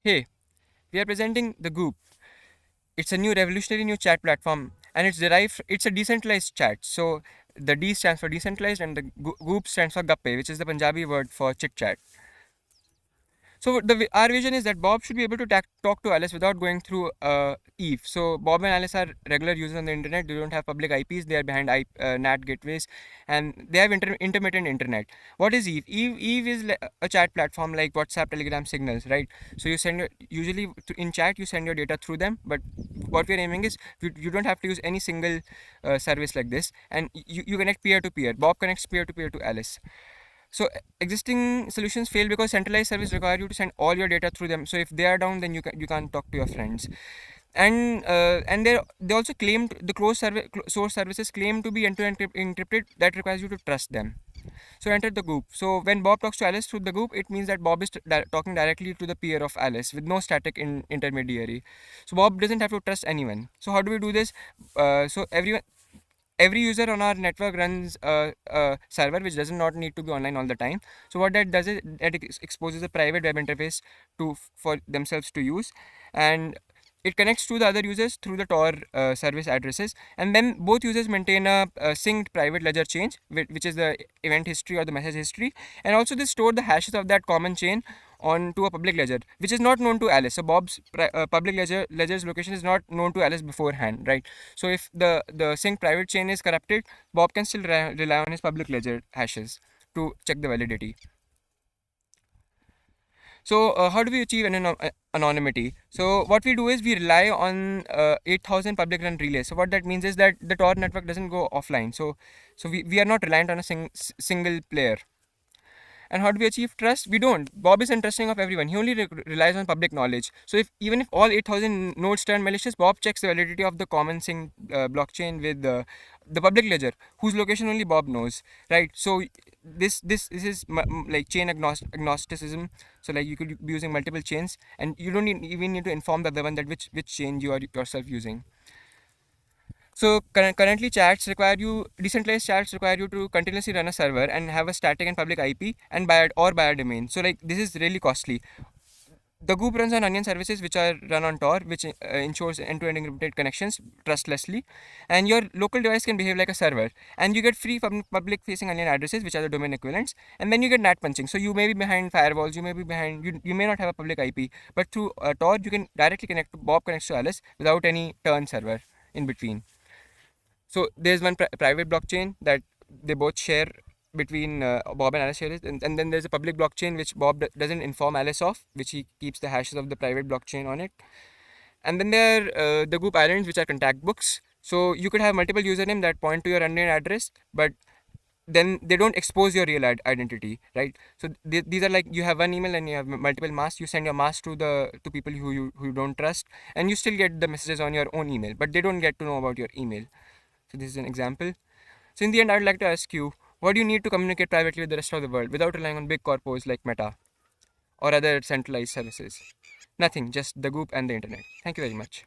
Hey, we are presenting the Goop. It's a new revolutionary new chat platform, and it's a decentralized chat. So the D stands for decentralized and the Goop stands for Guppe, which is the Punjabi word for chit chat. So our vision is that Bob should be able to talk to Alice without going through Eve. So Bob and Alice are regular users on the internet. They don't have public IPs. They are behind NAT gateways, and they have intermittent internet. What is Eve? Eve is a chat platform like WhatsApp, Telegram, Signals, right? So you send usually in chat you send your data through them. But what we're aiming is you don't have to use any single service like this, and you connect peer to peer. Bob connects peer to Alice. So existing solutions fail because centralized service require you to send all your data through them. So if they are down, then you can't talk to your friends. And they also claim the source services claim to be end-to-end encrypted. That requires you to trust them. So enter the group. So when Bob talks to Alice through the group, it means that Bob is talking directly to the peer of Alice with no static intermediary. So Bob doesn't have to trust anyone. So how do we do this? So every user on our network runs a server which does not need to be online all the time. So what that does is it exposes a private web interface for themselves to use, and it connects to the other users through the Tor service addresses, and then both users maintain a synced private ledger chain, which is the event history or the message history, and also they store the hashes of that common chain onto a public ledger, which is not known to Alice. So Bob's public ledger's location is not known to Alice beforehand, right? So if the sync private chain is corrupted, Bob can still rely on his public ledger hashes to check the validity. So how do we achieve anonymity? So what we do is we rely on 8,000 public run relays. So what that means is that the Tor network doesn't go offline. So we are not reliant on a single player. And how do we achieve trust? We don't. Bob is untrusting of everyone. He only relies on public knowledge. So even if all 8,000 nodes turn malicious, Bob checks the validity of the common sync blockchain with the public ledger, whose location only Bob knows, right? So this is like chain agnosticism. So like you could be using multiple chains, and you don't even need to inform the other one that which chain you are yourself using. So currently decentralized chats require you to continuously run a server and have a static and public IP and buy a domain. So like this is really costly. The Goop runs on Onion services which are run on Tor, which ensures end-to-end encrypted connections trustlessly, and your local device can behave like a server. And you get free public-facing Onion addresses, which are the domain equivalents, and then you get NAT punching. So you may be behind firewalls, you may not have a public IP, but through Tor you can directly connect to Bob connects to Alice without any turn server in between. So there's one private blockchain that they both share between Bob and Alice share it, and then there's a public blockchain which Bob doesn't inform Alice of, which he keeps the hashes of the private blockchain on it. And then there are the Goop islands, which are contact books. So you could have multiple usernames that point to your unknown address, but then they don't expose your real identity, right? So these are like you have one email and you have multiple masks. You send your mask to people who you don't trust, and you still get the messages on your own email, but they don't get to know about your email. So this is an example. So in the end, I'd like to ask you, what do you need to communicate privately with the rest of the world without relying on big corpos like Meta or other centralized services? Nothing, just the Goop and the internet. Thank you very much.